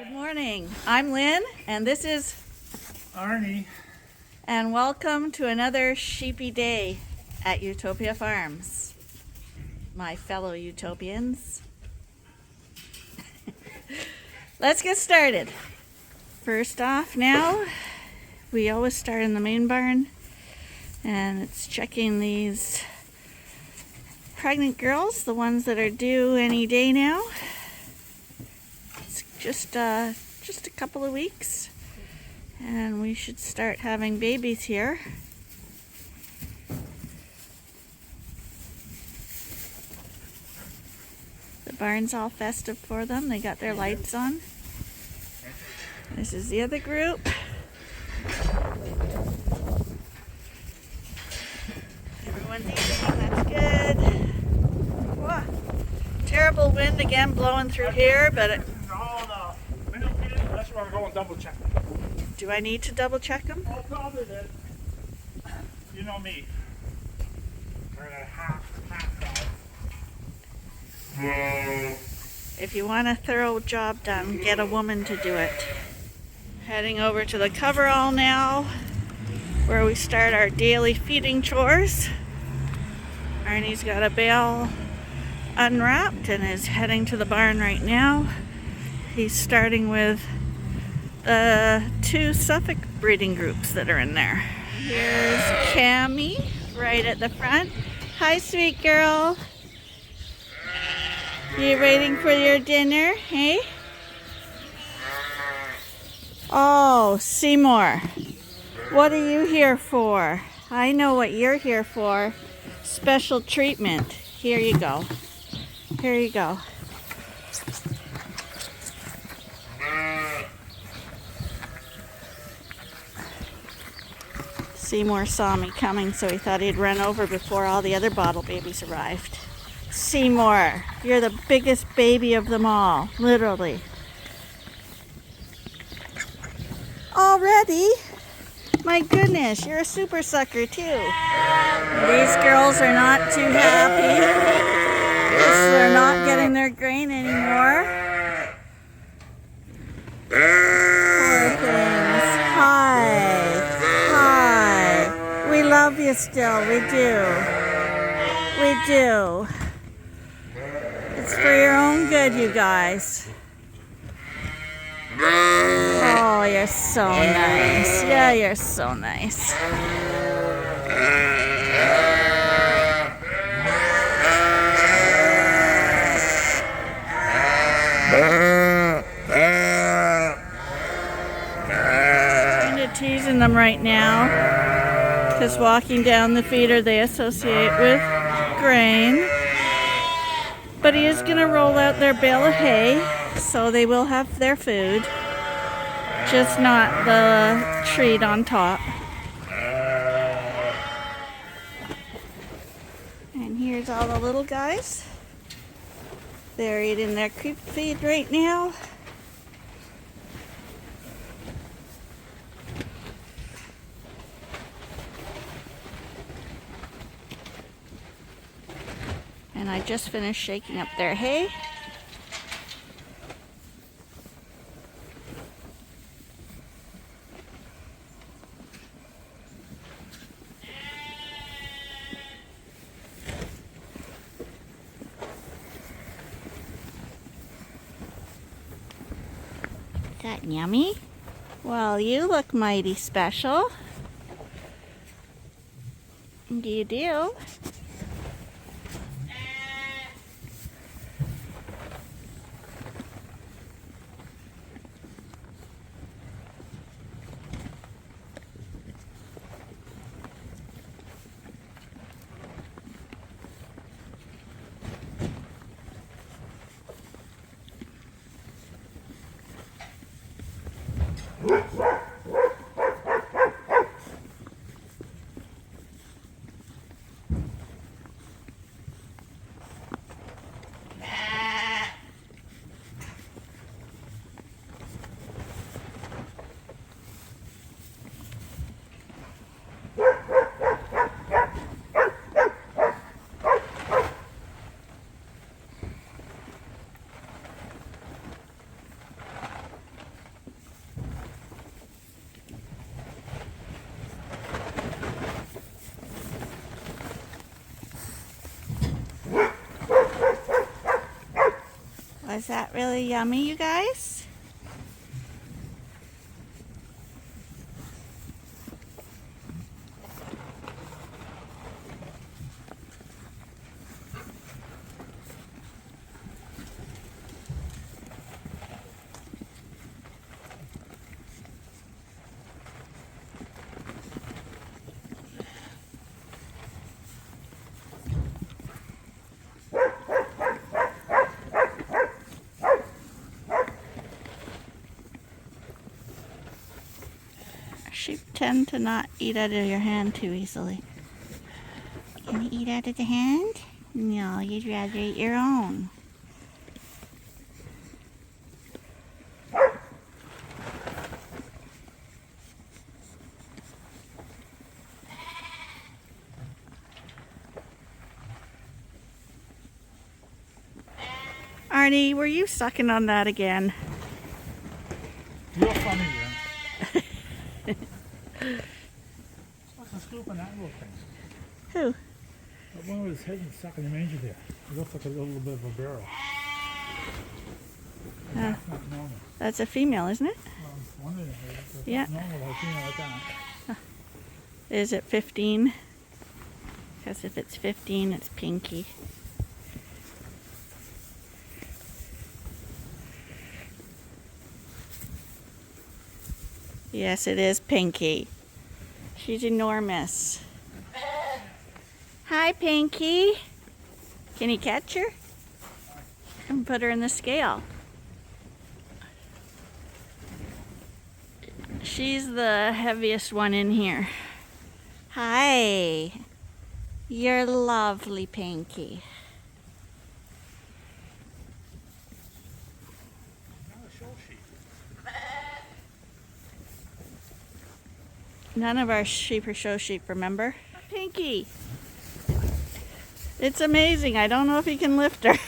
Good morning. I'm Lynn, and this is Arnie. And welcome to another sheepy day at Ewetopia Farms, my fellow Utopians. Let's get started. First off now, we always start in the main barn, and it's checking these pregnant girls, the ones that are due any day now. It's just a couple of weeks, and we should start having babies here. The barn's all festive for them. They got their lights on. This is the other group. Everyone's eating, that's good. Whoa. Terrible wind again blowing through here, but That's where I'm going double check. do I need to double check them? Oh, probably then. You know me. Or a half guy. If you want a thorough job done, get a woman to do it. Heading over to the coverall now, where we start our daily feeding chores. Arnie's got a bale unwrapped and is heading to the barn right now. He's starting with the 2 Suffolk breeding groups that are in there. Here's Cammy right at the front. Hi, sweet girl. You waiting for your dinner, hey? Oh, Seymour, what are you here for? I know what you're here for. Special treatment. Here you go. Here you go. Seymour saw me coming, so he thought he'd run over before all the other bottle babies arrived. Seymour, you're the biggest baby of them all, literally. Already? My goodness, you're a super sucker too. These girls are not too happy because they're not getting their grain anymore. Poor things. Hi. We love you still, we do. We do. It's for your own good, you guys. Oh, you're so nice. Yeah, you're so nice. Kind of teasing them right now, because walking down the feeder they associate with grain. But he is going to roll out their bale of hay, so they will have their food, just not the treat on top. And here's all the little guys. They're eating their creep feed right now. And I just finished shaking up their hay. That yummy? Well, you look mighty special. You do. Was that really yummy, you guys? Sheep tend to not eat out of your hand too easily. Can you eat out of the hand? No, you'd rather eat your own. Arnie, were you sucking on that again? Real funny, yeah. What's the scoop on that little thing? Who? That one with his head and stuck in the manger there. It looks like a little bit of a barrel. That's not normal. That's a female, isn't it? Well, I'm wondering if it's Yeah. not normal to have a female like that. Is it 15? Because if it's 15, it's pinky. Yes, it is Pinky. She's enormous. Hi, Pinky. Can you catch her? And put her in the scale. She's the heaviest one in here. Hi. You're lovely, Pinky. Not a show sheep. None of our sheep are show sheep, remember? Pinky! It's amazing. I don't know if you can lift her.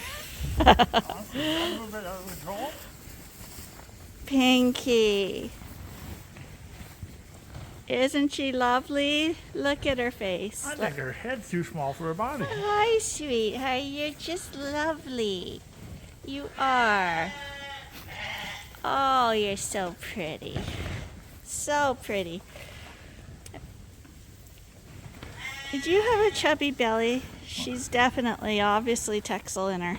A little bit out of control. Pinky. Isn't she lovely? Look at her face. I think her head's too small for her body. Hi, sweetheart. You're just lovely. You are. Oh, you're so pretty. So pretty. Did you have a chubby belly? She's definitely, obviously, Texel in her.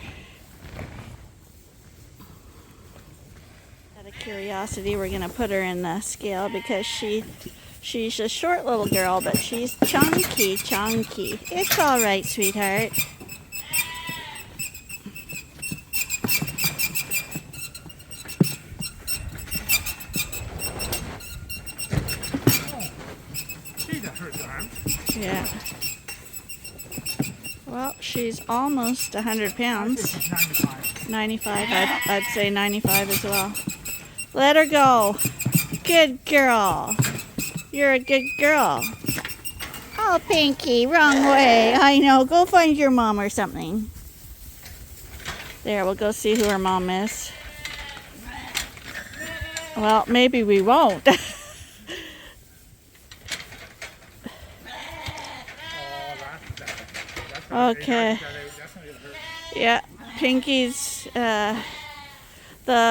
Out of curiosity, we're going to put her in the scale because she's a short little girl, but she's chunky. It's all right, sweetheart. She's a hurt arm. Yeah. Well, she's almost 100 I pounds. think she's 95. 95. I'd say 95 as well. Let her go. Good girl. You're a good girl. Oh, Pinky, wrong way. I know. Go find your mom or something. There, we'll go see who her mom is. Well, maybe we won't. Okay. Yeah, Pinky's, the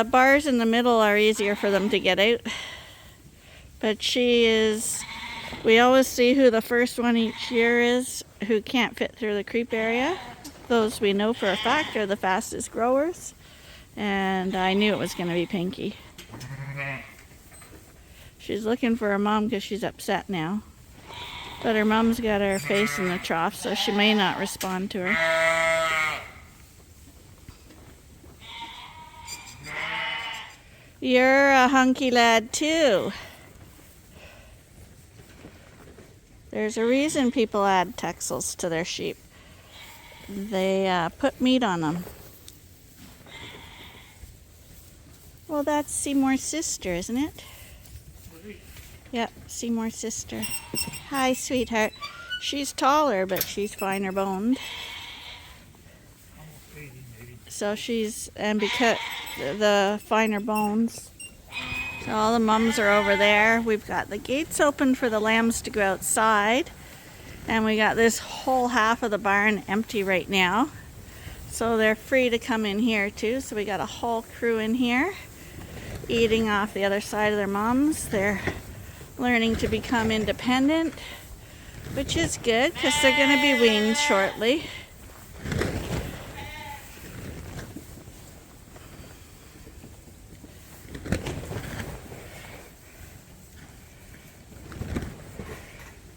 bars in the middle are easier for them to get out. But she is, we always see who the first one each year is who can't fit through the creep area. Those we know for a fact are the fastest growers. And I knew it was going to be Pinky. She's looking for her mom because she's upset now. But her mom's got her face in the trough, so she may not respond to her. You're a hunky lad too. There's a reason people add Texels to their sheep. They put meat on them. Well, that's Seymour's sister, isn't it? Yep, Seymour's sister. Hi, sweetheart. She's taller, but she's finer boned. Almost 80, maybe. So she's, and because the finer bones. So all the mums are over there. We've got the gates open for the lambs to go outside. And we got this whole half of the barn empty right now. So they're free to come in here too. So we got a whole crew in here eating off the other side of their moms. They're learning to become independent, which is good because they're going to be weaned shortly.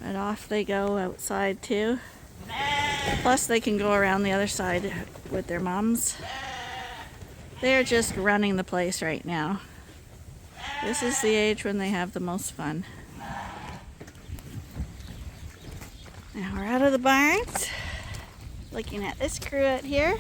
But off they go outside too. Plus they can go around the other side with their moms. They're just running the place right now. This is the age when they have the most fun. Now we're out of the barns. Looking at this crew out here.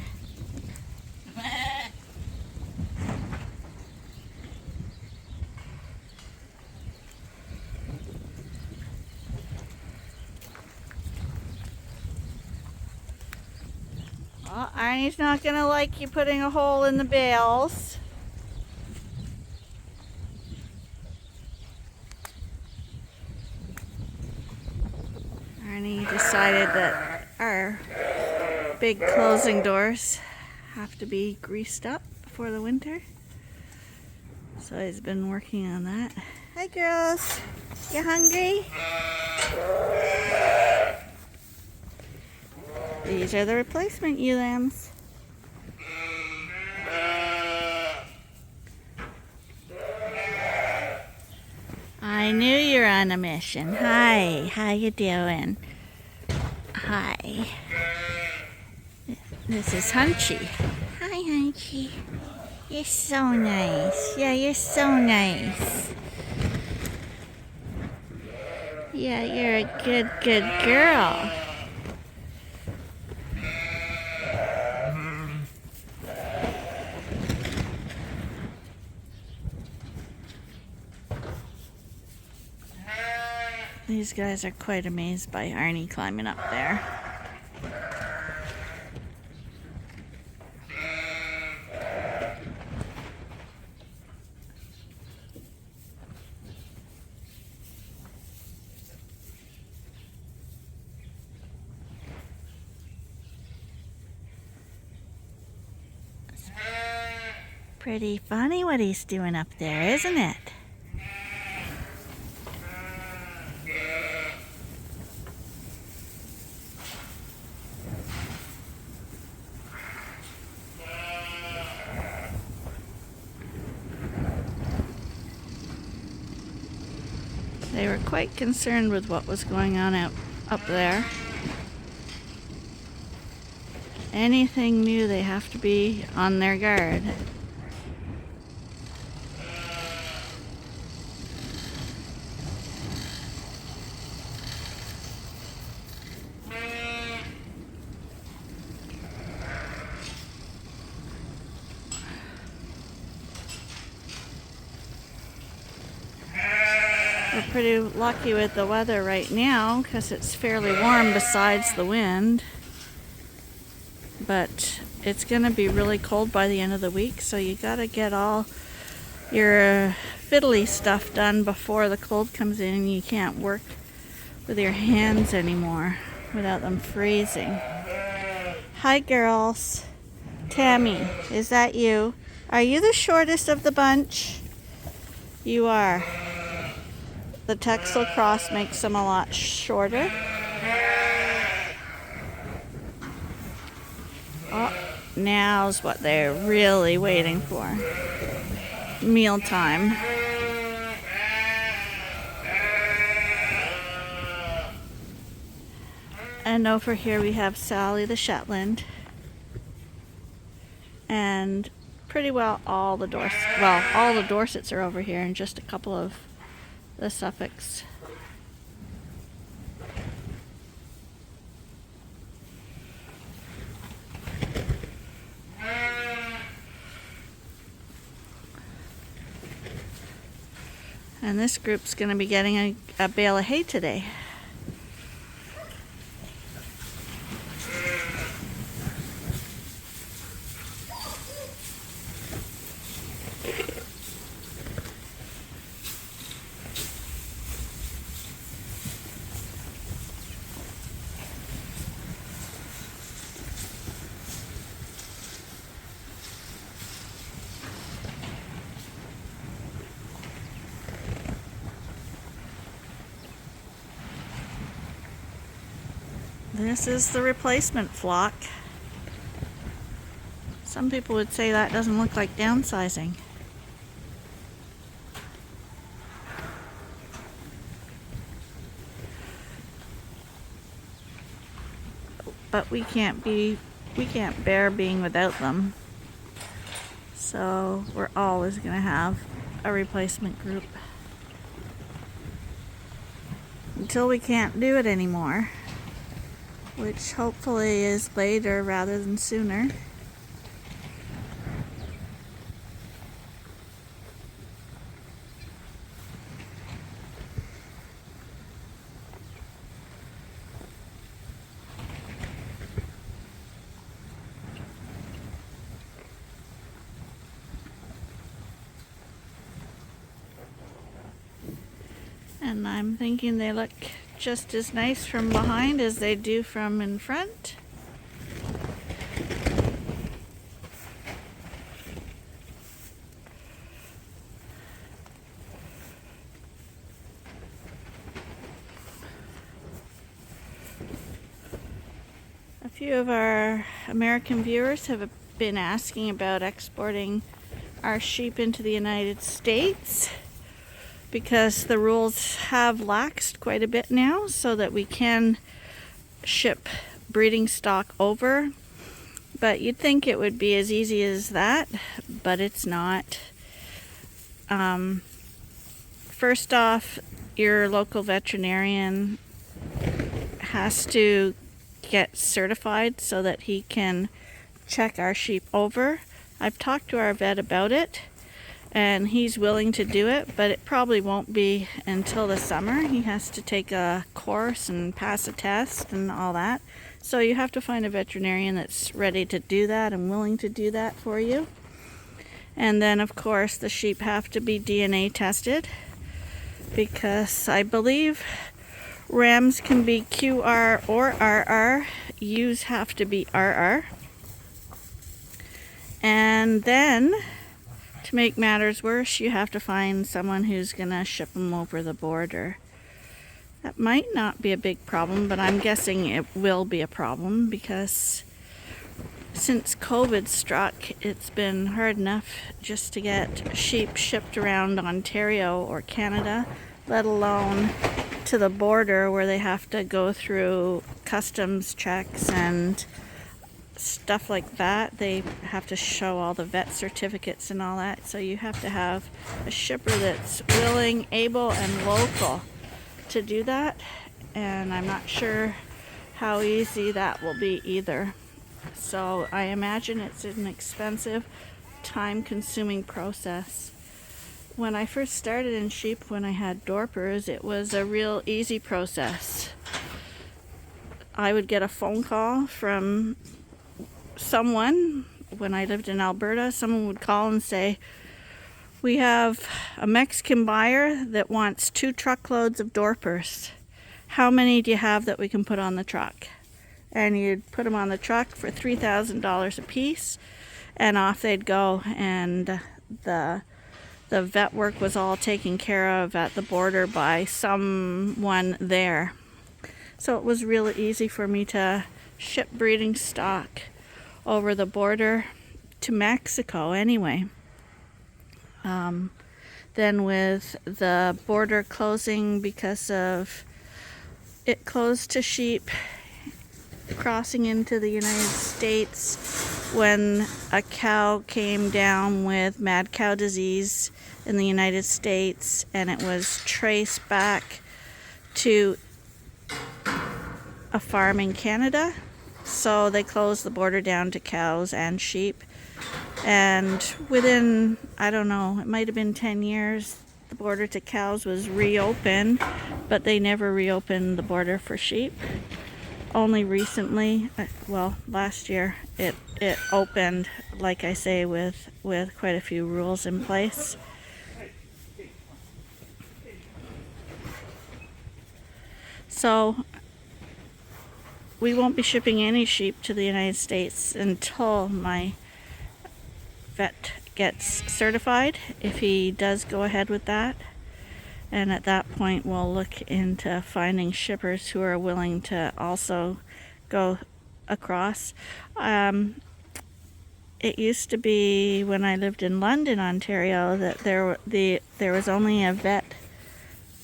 Well, Arnie's not going to like you putting a hole in the bales. Arnie decided that our big closing doors have to be greased up before the winter. So he's been working on that. Hi girls, you hungry? These are the replacement ewe lambs. I knew you were on a mission. Hi, how you doing? Hi. This is Hunchy. Hi, Hunchy. You're so nice. Yeah, you're so nice. Yeah, you're a good, good girl. These guys are quite amazed by Arnie climbing up there. Pretty funny what he's doing up there, isn't it? They were quite concerned with what was going on up there. Anything new, they have to be on their guard. We're pretty lucky with the weather right now because it's fairly warm besides the wind. But it's going to be really cold by the end of the week, so you got to get all your fiddly stuff done before the cold comes in and you can't work with your hands anymore without them freezing. Hi girls. Tammy, is that you? Are you the shortest of the bunch? You are. The Texel cross makes them a lot shorter. Oh, now's what they're really waiting for. Mealtime. And over here we have Sally the Shetland. And pretty well all the Dorsets are over here and just a couple of the Suffolks. And this group's going to be getting a bale of hay today. This is the replacement flock. Some people would say that doesn't look like downsizing. But we can't bear being without them. So we're always going to have a replacement group until we can't do it anymore, which hopefully is later rather than sooner. And I'm thinking they look just as nice from behind as they do from in front. A few of our American viewers have been asking about exporting our sheep into the United States, because the rules have laxed quite a bit now so that we can ship breeding stock over. But you'd think it would be as easy as that, but it's not. First off, your local veterinarian has to get certified so that he can check our sheep over. I've talked to our vet about it, and he's willing to do it, but it probably won't be until the summer. He has to take a course and pass a test and all that. So you have to find a veterinarian that's ready to do that and willing to do that for you. And then, of course, the sheep have to be DNA tested, because I believe rams can be QR or RR. Ewes have to be RR. And then, to make matters worse, you have to find someone who's going to ship them over the border. That might not be a big problem, but I'm guessing it will be a problem, because since COVID struck, it's been hard enough just to get sheep shipped around Ontario or Canada, let alone to the border where they have to go through customs checks and stuff like that. They have to show all the vet certificates and all that. So you have to have a shipper that's willing, able, and local to do that. And I'm not sure how easy that will be either. So I imagine it's an expensive, time-consuming process. When I first started in sheep, when I had Dorpers, it was a real easy process. I would get a phone call from someone. When I lived in Alberta, someone would call and say, "We have a Mexican buyer that wants 2 truckloads of Dorpers. How many do you have that we can put on the truck?" And you'd put them on the truck for $3,000 a piece, and off they'd go. And the vet work was all taken care of at the border by someone there. So it was really easy for me to ship breeding stock over the border to Mexico anyway. Then with the border closing because of it closed to sheep crossing into the United States, when a cow came down with mad cow disease in the United States, and it was traced back to a farm in Canada. So they closed the border down to cows and sheep. And within, I don't know, it might have been 10 years, the border to cows was reopened, but they never reopened the border for sheep. Only recently, well, last year, it opened, like I say, with quite a few rules in place. So we won't be shipping any sheep to the United States until my vet gets certified, if he does go ahead with that. And at that point, we'll look into finding shippers who are willing to also go across. It used to be when I lived in London, Ontario, that there was only a vet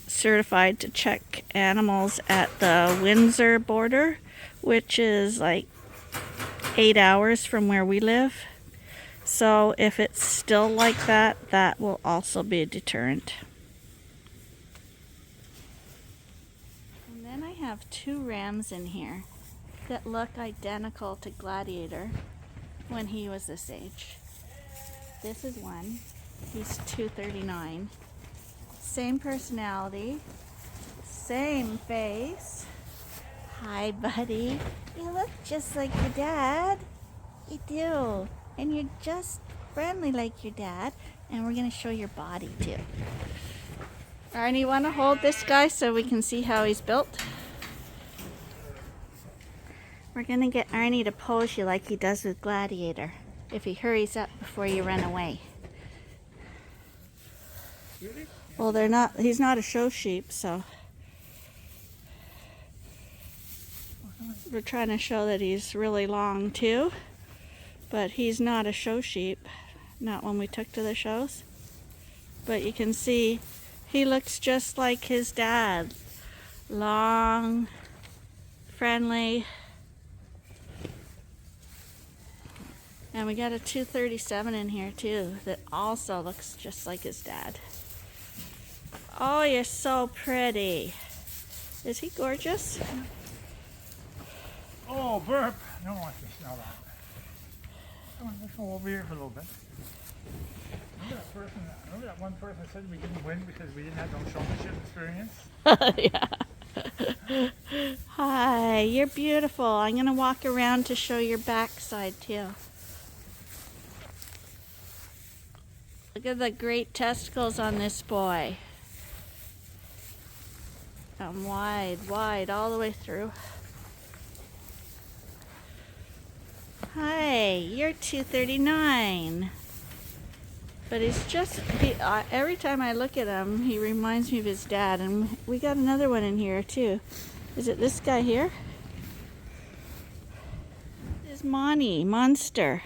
certified to check animals at the Windsor border, which is like 8 hours from where we live. So if it's still like that, that will also be a deterrent. And then I have 2 rams in here that look identical to Gladiator when he was this age. This is one. He's 239. Same personality, same face. Hi, buddy. You look just like your dad. You do. And you're just friendly like your dad. And we're going to show your body too. Arnie, you want to hold this guy so we can see how he's built? We're going to get Arnie to pose you like he does with Gladiator, if he hurries up before you run away. Really? Well, he's not a show sheep, so we're trying to show that he's really long too, but he's not a show sheep, not when we took to the shows. But you can see he looks just like his dad. Long, friendly. And we got a 237 in here too that also looks just like his dad. Oh, you're so pretty. Is he gorgeous? Oh, burp. No one wants to smell that. Come on, let's go over here for a little bit. Remember that one person that said we didn't win because we didn't have no showmanship experience? Yeah. Hi, you're beautiful. I'm going to walk around to show your backside too. Look at the great testicles on this boy. And wide, all the way through. Hi, you're 239. But he's just, every time I look at him, he reminds me of his dad. And we got another one in here too. Is it this guy here? This is Monster.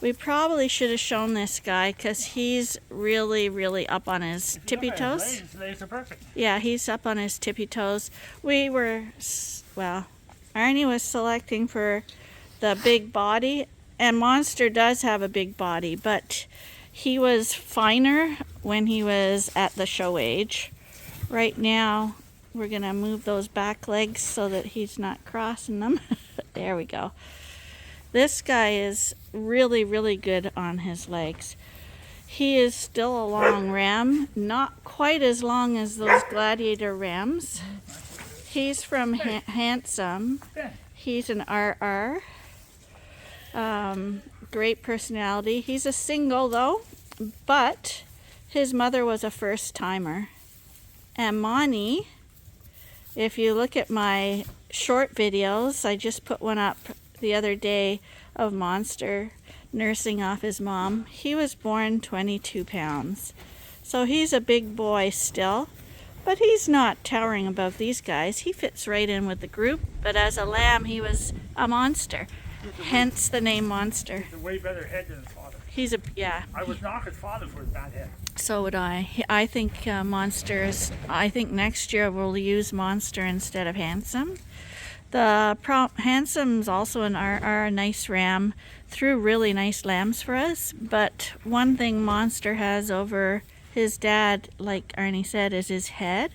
We probably should have shown this guy because he's really up on his tippy toes. His legs are perfect. Yeah, he's up on his tippy toes. Arnie was selecting for the big body, and Monster does have a big body, but he was finer when he was at the show age. Right now, we're going to move those back legs so that he's not crossing them. There we go. This guy is really good on his legs. He is still a long ram, not quite as long as those Gladiator rams. He's from Handsome. He's an RR. Great personality. He's a single though, but his mother was a first timer. And Monty, if you look at my short videos, I just put one up the other day of Monster nursing off his mom. He was born 22 pounds. So he's a big boy still, but he's not towering above these guys. He fits right in with the group, but as a lamb, he was a monster. Hence the name Monster. He's a way better head than his father. Yeah. I would knock his father for his bad head. So would I. I think I think next year we'll use Monster instead of Handsome. Handsome's also an RR, a nice ram, threw really nice lambs for us. But one thing Monster has over his dad, like Arnie said, is his head.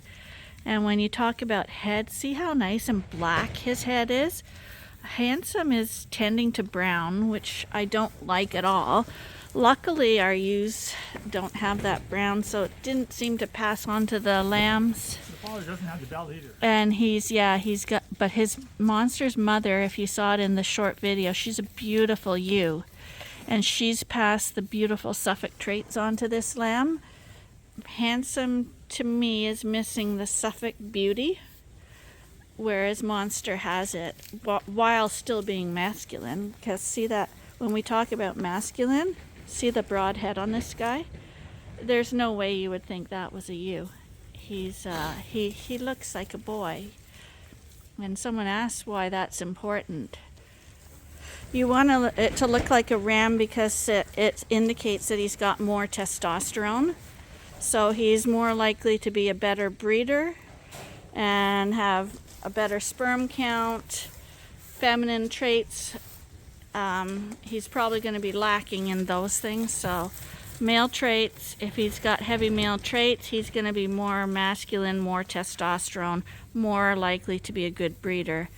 And when you talk about head, see how nice and black his head is? Handsome is tending to brown, which I don't like at all. Luckily, our ewes don't have that brown, so it didn't seem to pass on to the lambs. The father doesn't have the belt either. And but his Monster's mother, if you saw it in the short video, she's a beautiful ewe. And she's passed the beautiful Suffolk traits on to this lamb. Handsome, to me, is missing the Suffolk beauty, whereas Monster has it, while still being masculine. Because see that, when we talk about masculine, see the broad head on this guy? There's no way you would think that was a ewe. He looks like a boy. And someone asked why that's important. You want it to look like a ram because it indicates that he's got more testosterone. So he's more likely to be a better breeder and have a better sperm count, feminine traits. He's probably going to be lacking in those things. So male traits, if he's got heavy male traits, he's going to be more masculine, more testosterone, more likely to be a good breeder.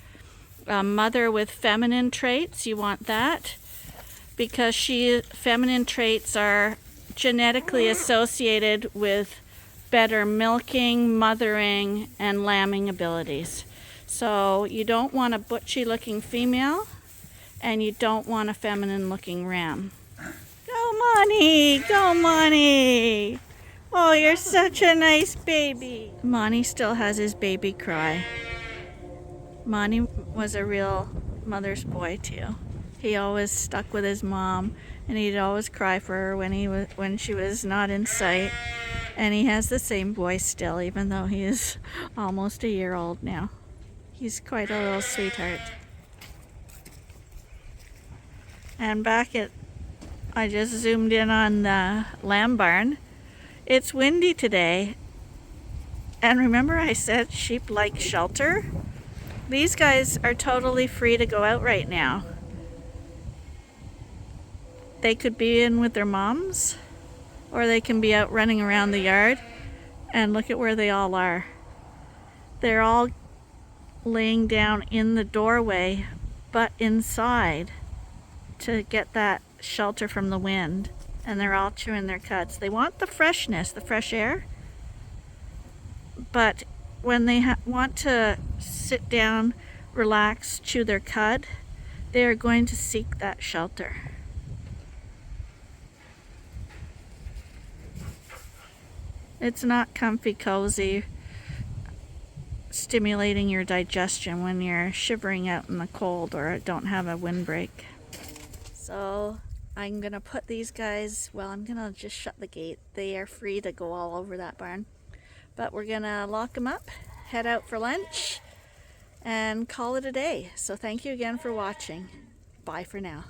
A mother with feminine traits, you want that because feminine traits are genetically associated with better milking, mothering, and lambing abilities. So you don't want a butchy looking female and you don't want a feminine looking ram. Go Monty! Go Monty! Oh, you're such a nice baby. Monty still has his baby cry. Monty was a real mother's boy too. He always stuck with his mom and he'd always cry for her when she was not in sight. And he has the same voice still, even though he is almost a year old now. He's quite a little sweetheart. And I just zoomed in on the lamb barn. It's windy today. And remember I said sheep like shelter? These guys are totally free to go out right now. They could be in with their moms, or they can be out running around the yard. And look at where they all are. They're all laying down in the doorway, but inside to get that shelter from the wind. And they're all chewing their cuds. They want the freshness, the fresh air. But when they want to sit down, relax, chew their cud, they are going to seek that shelter. It's not comfy, cozy, stimulating your digestion when you're shivering out in the cold or don't have a windbreak. So I'm going to put these guys, I'm going to just shut the gate. They are free to go all over that barn. But we're going to lock them up, head out for lunch, and call it a day. So thank you again for watching. Bye for now.